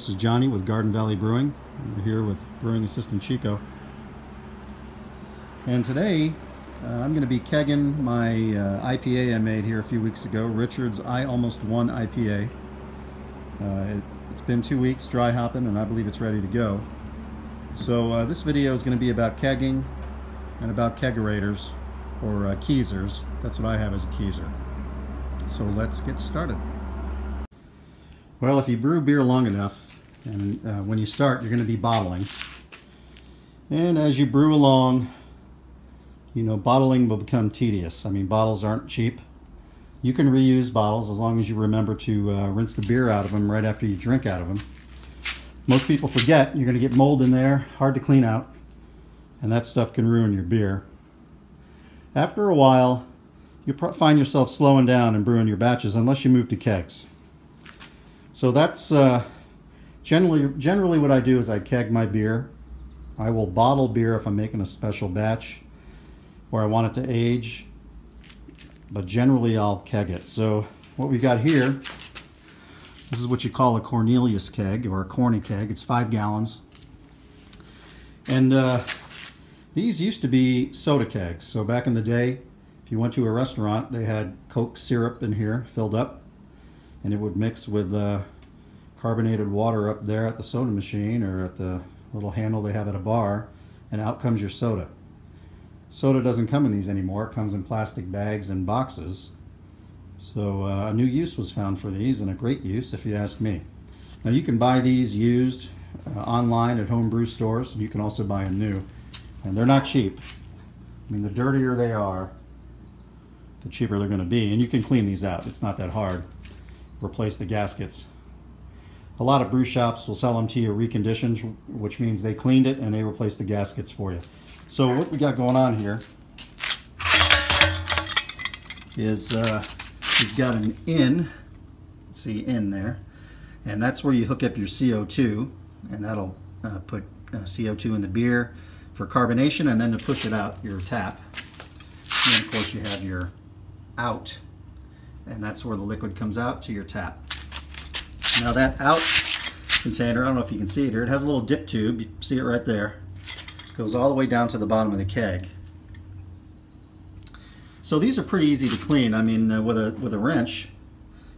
This is Johnny with Garden Valley Brewing. We're here with brewing assistant Chico. And today I'm going to be kegging my IPA I made here a few weeks ago, Richard's I Almost Won IPA. It's been 2 weeks dry hopping and I believe it's ready to go. So this video is going to be about kegging and about kegerators, or keezers. That's what I have as a keezer. So let's get started. Well, if you brew beer long enough, and when you start, you're going to be bottling. And as you brew along, you know, bottling will become tedious. I mean, bottles aren't cheap. You can reuse bottles as long as you remember to rinse the beer out of them right after you drink out of them. Most people forget you're going to get mold in there, hard to clean out, and that stuff can ruin your beer. After a while, you find yourself slowing down and brewing your batches unless you move to kegs. So that's generally what I do is I keg my beer. I will bottle beer if I'm making a special batch or I want it to age, but generally I'll keg it. So what we've got here, this is what you call a Cornelius keg or a corny keg. It's 5 gallons. And these used to be soda kegs. So back in the day, if you went to a restaurant, they had Coke syrup in here filled up, and it would mix with carbonated water up there at the soda machine or at the little handle they have at a bar, and out comes your soda. Soda doesn't come in these anymore. It comes in plastic bags and boxes. So a new use was found for these, and a great use if you ask me. Now you can buy these used online at home-brew stores, and you can also buy them new. And they're not cheap. I mean, the dirtier they are, the cheaper they're going to be. And you can clean these out. It's not that hard. Replace the gaskets. A lot of brew shops will sell them to you reconditioned, which means they cleaned it and they replace the gaskets for you. So what we got going on here is you've got an in, see in there, and that's where you hook up your CO2, and that'll put CO2 in the beer for carbonation, and then to push it out, your tap. And then of course you have your out, and that's where the liquid comes out to your tap. Now that out container, I don't know if you can see it here, it has a little dip tube. You see it right there. It goes all the way down to the bottom of the keg. So these are pretty easy to clean. I mean, with a wrench,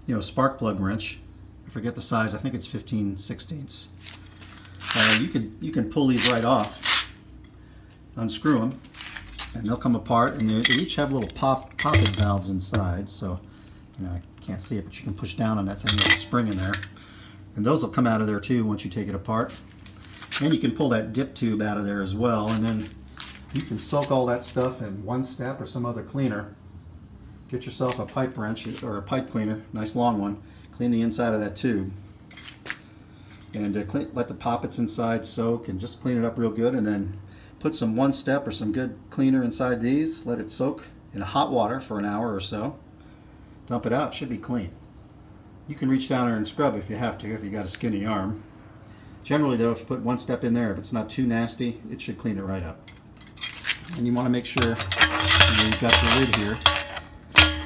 you know, a spark plug wrench. I forget the size. I think it's 15/16. You can pull these right off, unscrew them, and they'll come apart. And they each have little poppet valves inside. So, you know, I can't see it, but you can push down on that thing. There's a spring in there, and those will come out of there too once you take it apart. And you can pull that dip tube out of there as well, and then you can soak all that stuff in One Step or some other cleaner. Get yourself a pipe wrench or a pipe cleaner, nice long one. Clean the inside of that tube, and let the poppets inside soak, and just clean it up real good. And then put some One Step or some good cleaner inside these. Let it soak in hot water for an hour or so. Dump it out. It should be clean. You can reach down there and scrub if you have to, if you got a skinny arm. Generally though, if you put One Step in there, if it's not too nasty, it should clean it right up. And you want to make sure you've got the lid here,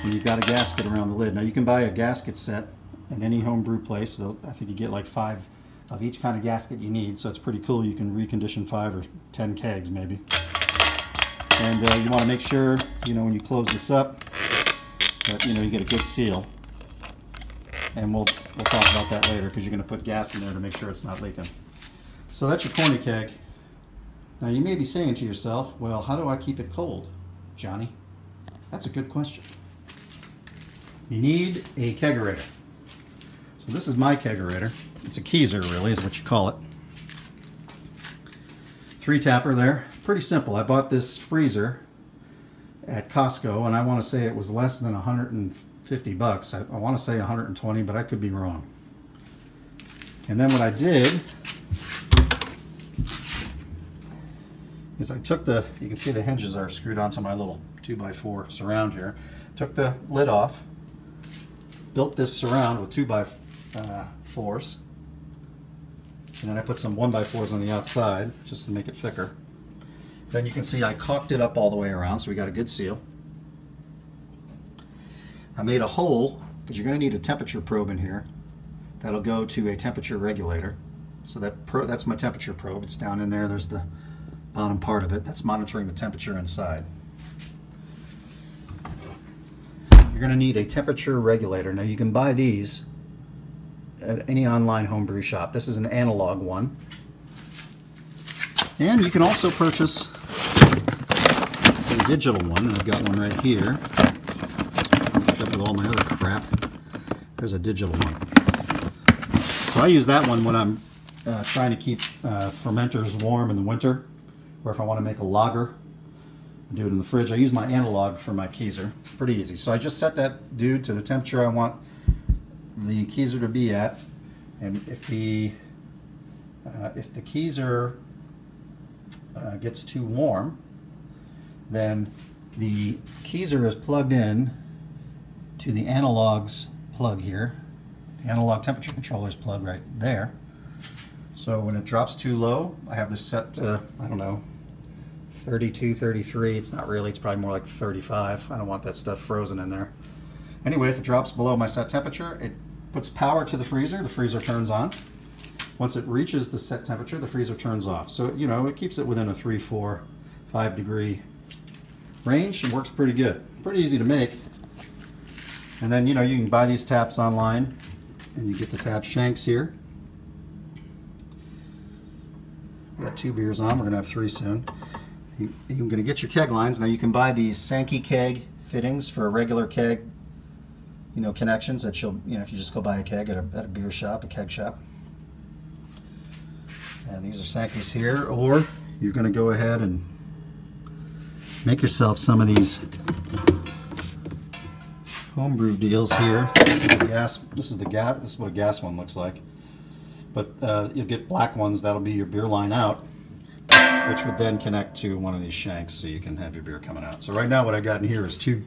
and you've got a gasket around the lid. Now you can buy a gasket set at any home brew place. So I think you get like 5 of each kind of gasket you need, so it's pretty cool. You can recondition 5 or 10 kegs maybe. And you want to make sure, you know, when you close this up, that, you know, you get a good seal. And we'll talk about that later, because you're going to put gas in there to make sure it's not leaking. So that's your corny keg. Now you may be saying to yourself, well, how do I keep it cold, Johnny? That's a good question. You need a kegerator. So this is my kegerator. It's a keezer, really, is what you call it. 3-tapper there. Pretty simple. I bought this freezer at Costco, and I want to say it was less than 150 bucks. I want to say 120, but I could be wrong. And then what I did is I took you can see the hinges are screwed onto my little 2x4 surround here. Took the lid off, built this surround with 2x4s, and then I put some 1x4s on the outside just to make it thicker. Then you can see I caulked it up all the way around, so we got a good seal. I made a hole, because you're going to need a temperature probe in here. That'll go to a temperature regulator. So that's my temperature probe. It's down in there. There's the bottom part of it. That's monitoring the temperature inside. You're going to need a temperature regulator. Now you can buy these at any online homebrew shop. This is an analog one. And you can also purchase a digital one. I've got one right here. Mixed up with all my other crap. There's a digital one. So I use that one when I'm trying to keep fermenters warm in the winter, or if I want to make a lager, I do it in the fridge. I use my analog for my keezer. Pretty easy. So I just set that dude to the temperature I want the keezer to be at, and if the keezer gets too warm, then the keezer is plugged in to the analog's plug here. The analog temperature controller's plug right there. So when it drops too low, I have this set to, I don't know, 32, 33. It's not really, it's probably more like 35. I don't want that stuff frozen in there. Anyway, if it drops below my set temperature, it puts power to the freezer turns on. Once it reaches the set temperature, the freezer turns off. So, you know, it keeps it within a 3, 4, 5 degree range and works pretty good. Pretty easy to make. And then, you know, you can buy these taps online and you get the tap shanks here. We got 2 beers on, we're gonna have 3 soon. You're gonna get your keg lines. Now you can buy these Sankey keg fittings for a regular keg, you know, connections that you'll, you know, if you just go buy a keg at a beer shop, a keg shop. And these are Sankeys here, or you're going to go ahead and make yourself some of these homebrew deals here. This is the gas. This is what a gas one looks like. But you'll get black ones. That'll be your beer line out, which would then connect to one of these shanks, so you can have your beer coming out. So right now, what I got in here is 2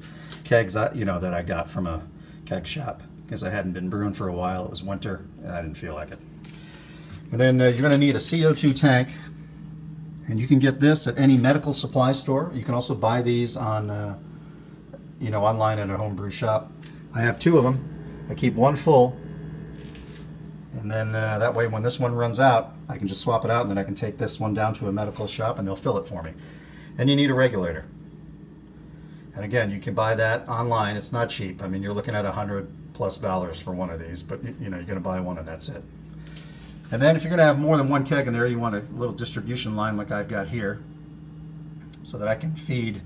kegs, you know, that I got from a keg shop because I hadn't been brewing for a while. It was winter, and I didn't feel like it. And then you're going to need a CO2 tank, and you can get this at any medical supply store. You can also buy these on, you know, online at a homebrew shop. I have 2 of them. I keep one full, and then that way when this one runs out, I can just swap it out, and then I can take this one down to a medical shop, and they'll fill it for me. And you need a regulator. And again, you can buy that online. It's not cheap. I mean, you're looking at $100+ for one of these, but you know, you're going to buy one, and that's it. And then if you're going to have more than 1 keg in there, you want a little distribution line like I've got here, so that I can feed.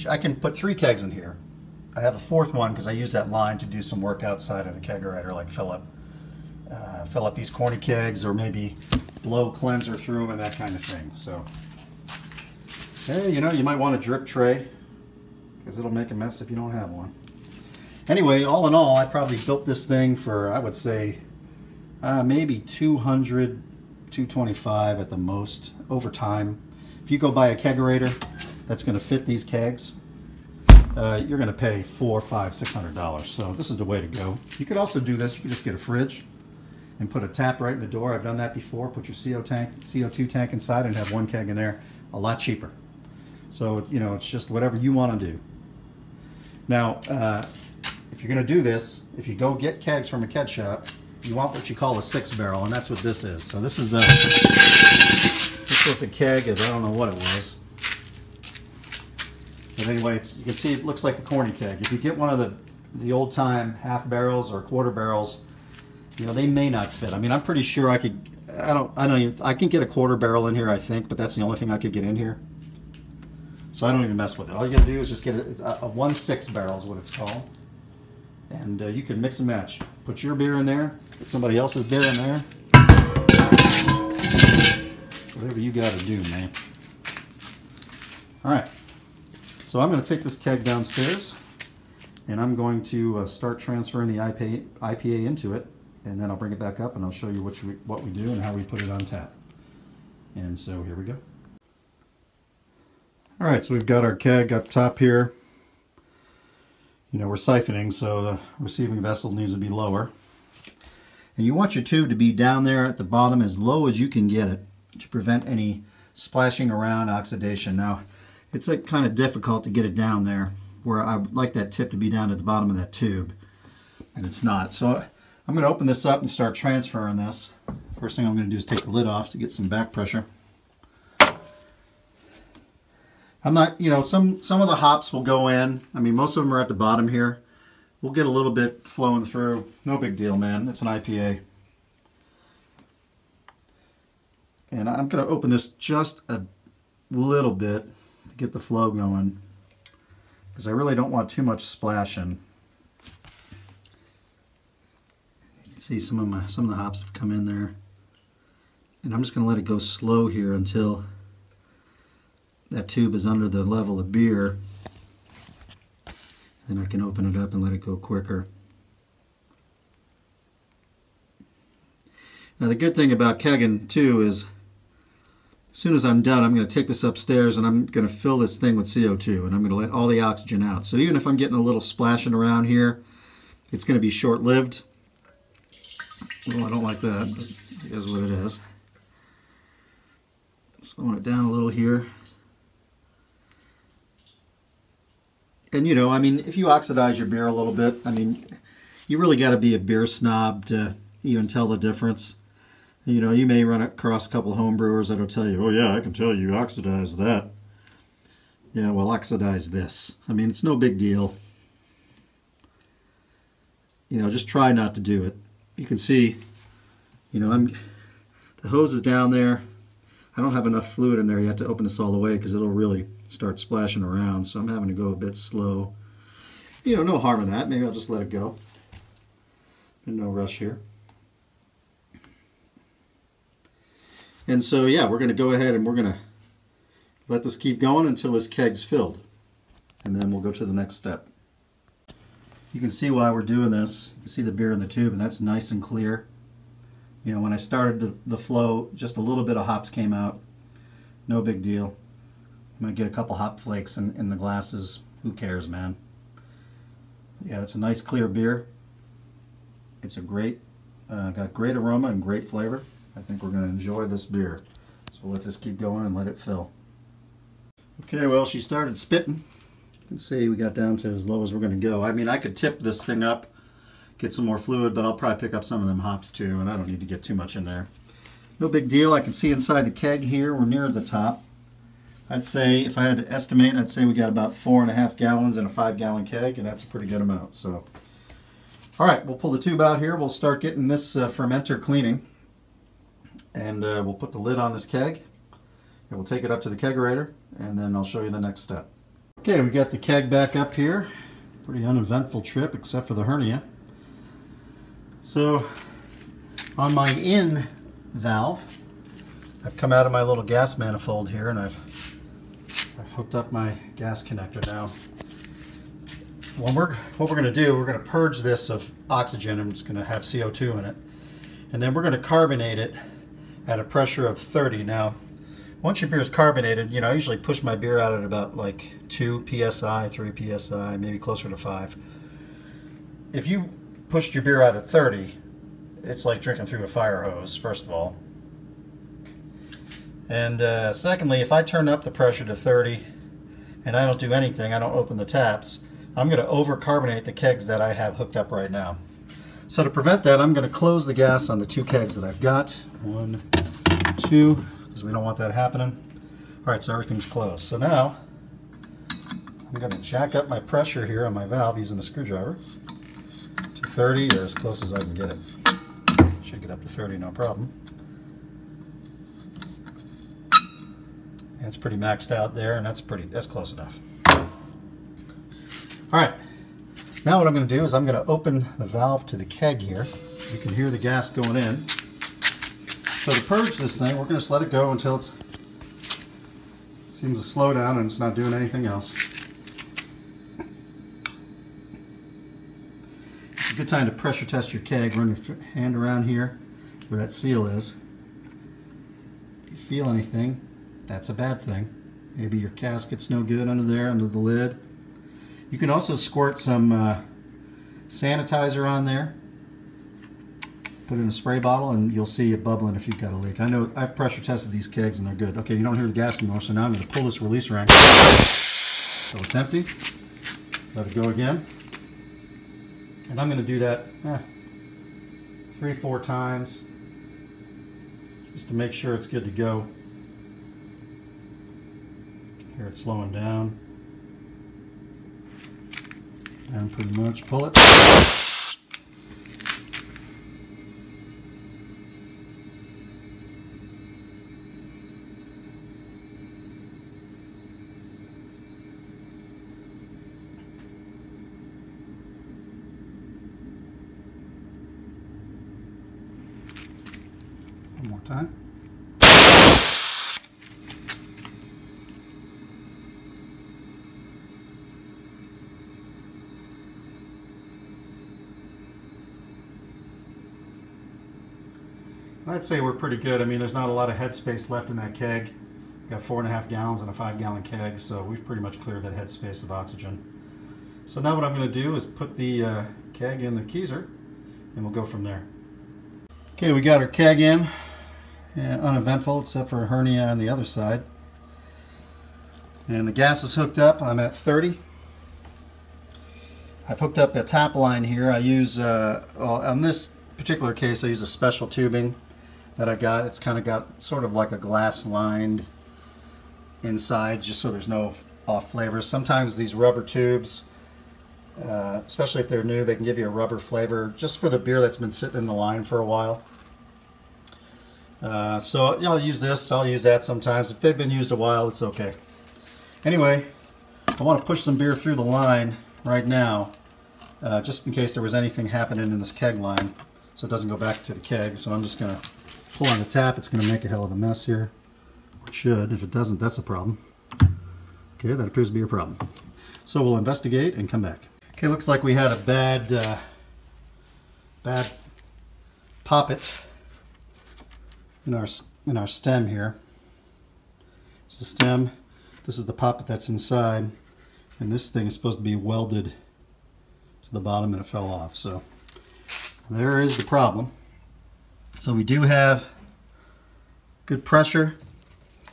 I can put 3 kegs in here. I have a 4th one because I use that line to do some work outside of the kegerator, like fill up these corny kegs, or maybe blow cleanser through them and that kind of thing. So, hey, you know, you might want a drip tray because it'll make a mess if you don't have one. Anyway, all in all, I probably built this thing for, I would say, maybe 200, 225 at the most over time. If you go buy a kegerator that's going to fit these kegs, you're going to pay $400, $500, $600. So this is the way to go. You could also do this. You could just get a fridge and put a tap right in the door. I've done that before. Put your CO2 tank inside and have 1 keg in there. A lot cheaper. So, you know, it's just whatever you want to do. Now, if you're going to do this, if you go get kegs from a keg shop, you want what you call a 6-barrel, and that's what this is. So this is a keg of, I don't know what it was. But anyway, you can see it looks like the corny keg. If you get one of the old-time half barrels or quarter barrels, you know, they may not fit. I mean, I'm pretty sure I could. I can get a quarter barrel in here, I think, but that's the only thing I could get in here. So I don't even mess with it. All you got to do is just get a 1/6 barrel is what it's called. And you can mix and match. Put your beer in there, put somebody else's beer in there. Whatever you got to do, man. All right. So I'm going to take this keg downstairs, and I'm going to start transferring the IPA into it, and then I'll bring it back up and I'll show you what we do and how we put it on tap. And so here we go. All right, so we've got our keg up top here. You know, we're siphoning, so the receiving vessel needs to be lower. And you want your tube to be down there at the bottom as low as you can get it to prevent any splashing around, oxidation. Now, it's like kind of difficult to get it down there, where I would like that tip to be down at the bottom of that tube, and it's not. So I'm going to open this up and start transferring this First thing I'm going to do is take the lid off to get some back pressure. I'm not, you know, some of the hops will go in. I mean, most of them are at the bottom here. We'll get a little bit flowing through. No big deal, man. It's an IPA. And I'm going to open this just a little bit to get the flow going, because I really don't want too much splashing. You can see some of the hops have come in there. And I'm just going to let it go slow here until that tube is under the level of beer. Then I can open it up and let it go quicker. Now the good thing about kegging too is, as soon as I'm done, I'm going to take this upstairs and I'm going to fill this thing with CO2, and I'm going to let all the oxygen out. So even if I'm getting a little splashing around here, it's going to be short-lived. Well, I don't like that, but it is what it is. Slowing it down a little here. And you know, I mean, if you oxidize your beer a little bit, I mean, you really got to be a beer snob to even tell the difference. You know, you may run across a couple of home brewers that'll tell you, oh yeah, I can tell you oxidize that. Yeah, well, oxidize this. I mean, it's no big deal. You know, just try not to do it. You can see, you know, the hose is down there. I don't have enough fluid in there yet to open this all the way, because it'll really start splashing around, so I'm having to go a bit slow. You know, no harm in that. Maybe I'll just let it go. No rush here. And so, yeah, we're going to go ahead and we're going to let this keep going until this keg's filled. And then we'll go to the next step. You can see why we're doing this. You can see the beer in the tube, and that's nice and clear. You know, when I started the flow, just a little bit of hops came out. No big deal. You might get a couple hop flakes in the glasses. Who cares, man? Yeah, it's a nice clear beer. It's a great, got great aroma and great flavor. I think we're going to enjoy this beer. So we'll let this keep going and let it fill. Okay, well, she started spitting. You can see we got down to as low as we're going to go. I mean, I could tip this thing up, get some more fluid, but I'll probably pick up some of them hops too, and I don't need to get too much in there. No big deal. I can see inside the keg here, we're near the top. I'd say, if I had to estimate, I'd say we got about 4.5 gallons in a 5-gallon keg, and that's a pretty good amount. So, all right, we'll pull the tube out here. We'll start getting this fermenter cleaning, and we'll put the lid on this keg, and we'll take it up to the kegerator, and then I'll show you the next step. Okay, we got the keg back up here. Pretty uneventful trip, except for the hernia. So, on my in valve, I've come out of my little gas manifold here, and I've hooked up my gas connector now. What we're going to do, we're going to purge this of oxygen, and it's going to have CO2 in it. And then we're going to carbonate it at a pressure of 30. Now, once your beer is carbonated, you know, I usually push my beer out at about like 2 psi, 3 psi, maybe closer to 5. If you pushed your beer out at 30, it's like drinking through a fire hose, first of all. And secondly, if I turn up the pressure to 30 and I don't do anything, I don't open the taps, I'm going to over-carbonate the kegs that I have hooked up right now. So to prevent that, I'm going to close the gas on the 2 kegs that I've got. 1, 2, because we don't want that happening. All right, so everything's closed. So now I'm going to jack up my pressure here on my valve using a screwdriver to 30, or as close as I can get it. Shake it up to 30, no problem. It's pretty maxed out there, and that's close enough. All right, now what I'm going to do is I'm going to open the valve to the keg here. You can hear the gas going in. So to purge this thing, we're going to just let it go until it seems to slow down and it's not doing anything else. It's a good time to pressure test your keg. Run your hand around here where that seal is. If you feel anything, that's a bad thing. Maybe your gasket's no good under there, under the lid. You can also squirt some sanitizer on there. Put it in a spray bottle and you'll see it bubbling if you've got a leak. I know I've pressure tested these kegs and they're good. Okay, you don't hear the gas anymore, so now I'm going to pull this release ring. So it's empty. Let it go again. And I'm going to do that 3-4 times. just to make sure it's good to go. Here it's slowing down. And pretty much pull it. One more time. I'd say we're pretty good. I mean, there's not a lot of headspace left in that keg. We've got 4.5 gallons in a 5-gallon keg, so we've pretty much cleared that headspace of oxygen. So now what I'm going to do is put the keg in the keezer, and we'll go from there. Okay, we got our keg in. Uneventful, except for a hernia on the other side. And the gas is hooked up. I'm at 30. I've hooked up a tap line here. I use, well, on this particular case, I use a special tubing that I got. It's kind of got sort of like a glass lined inside, just so there's no off flavors. Sometimes these rubber tubes, especially if they're new, they can give you a rubber flavor just for the beer that's been sitting in the line for a while. So I'll use this, I'll use that sometimes. If they've been used a while, it's okay. Anyway, I want to push some beer through the line right now, just in case there was anything happening in this keg line, so it doesn't go back to the keg. So I'm just going to pull on the tap. It's going to make a hell of a mess here. It should. If it doesn't, that's a problem. Okay, that appears to be a problem. So we'll investigate and come back. Okay, looks like we had a bad poppet in our stem here. It's the stem. This is the poppet that's inside, and this thing is supposed to be welded to the bottom, and it fell off. So there is the problem. So we do have good pressure.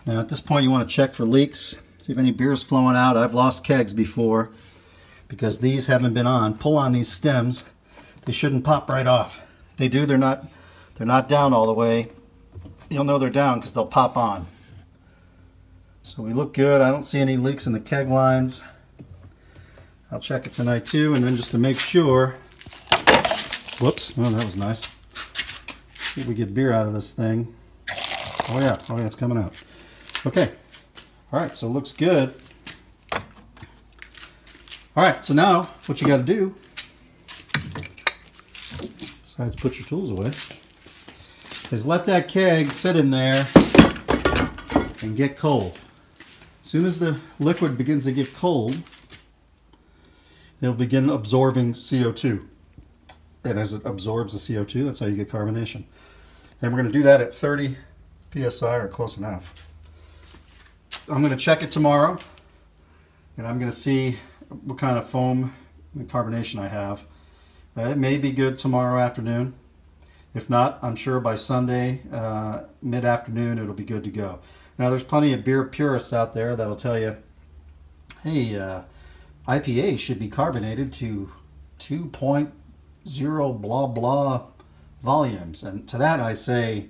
Now at this point you want to check for leaks, see if any beer is flowing out. I've lost kegs before because these haven't been on. Pull on these stems. They shouldn't pop right off. If they do, they're not down all the way. You'll know they're down because they'll pop on. So we look good. I don't see any leaks in the keg lines. I'll check it tonight too, and then just to make sure. Whoops, oh, that was nice. See if we get beer out of this thing. Oh yeah, it's coming out. Okay, all right, so it looks good. All right, so now what you got to do, besides put your tools away, is let that keg sit in there and get cold. As soon as the liquid begins to get cold, it'll begin absorbing CO2. And as it absorbs the CO2, that's how you get carbonation. And we're going to do that at 30 psi or close enough. I'm going to check it tomorrow, and I'm going to see what kind of foam and carbonation I have. It may be good tomorrow afternoon. If not, I'm sure by Sunday mid-afternoon it'll be good to go. Now there's plenty of beer purists out there that'll tell you, hey, IPA should be carbonated to 2.0 blah blah volumes, and to that I say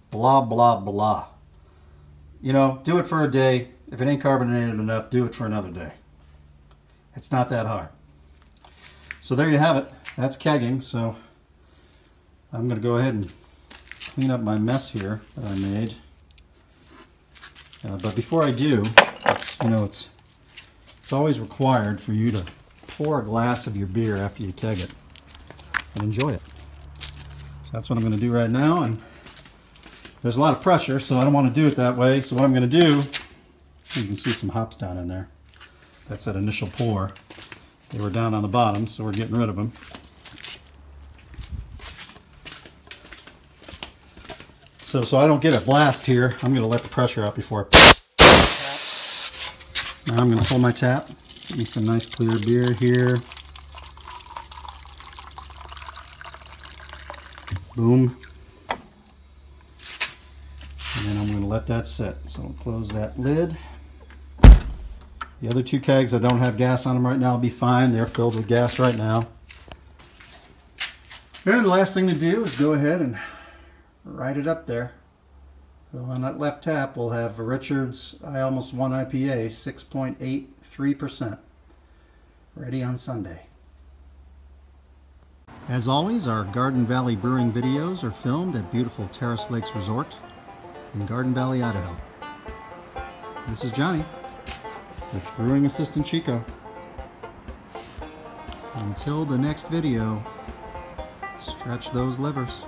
blah blah blah. You know, do it for a day. If it ain't carbonated enough, do it for another day. It's not that hard. So there you have it. That's kegging. So I'm going to go ahead and clean up my mess here that I made. But before I do, it's always required for you to pour a glass of your beer after you keg it and enjoy it. So that's what I'm going to do right now. And there's a lot of pressure, so I don't want to do it that way. So what I'm going to do, you can see some hops down in there. That's that initial pour. They were down on the bottom, so we're getting rid of them. So I don't get a blast here, I'm going to let the pressure out before I... Now I'm going to pull my tap. Get me some nice clear beer here. Boom. And then I'm going to let that sit. So I'll close that lid. The other two kegs, I don't have gas on them right now, will be fine. They're filled with gas right now. And the last thing to do is go ahead and right it up there. So on that left tap, we'll have Richard's I Almost Won IPA, 6.83%, ready on Sunday. As always, our Garden Valley Brewing videos are filmed at beautiful Terrace Lakes Resort in Garden Valley, Idaho. This is Johnny with Brewing Assistant Chico. Until the next video, stretch those livers.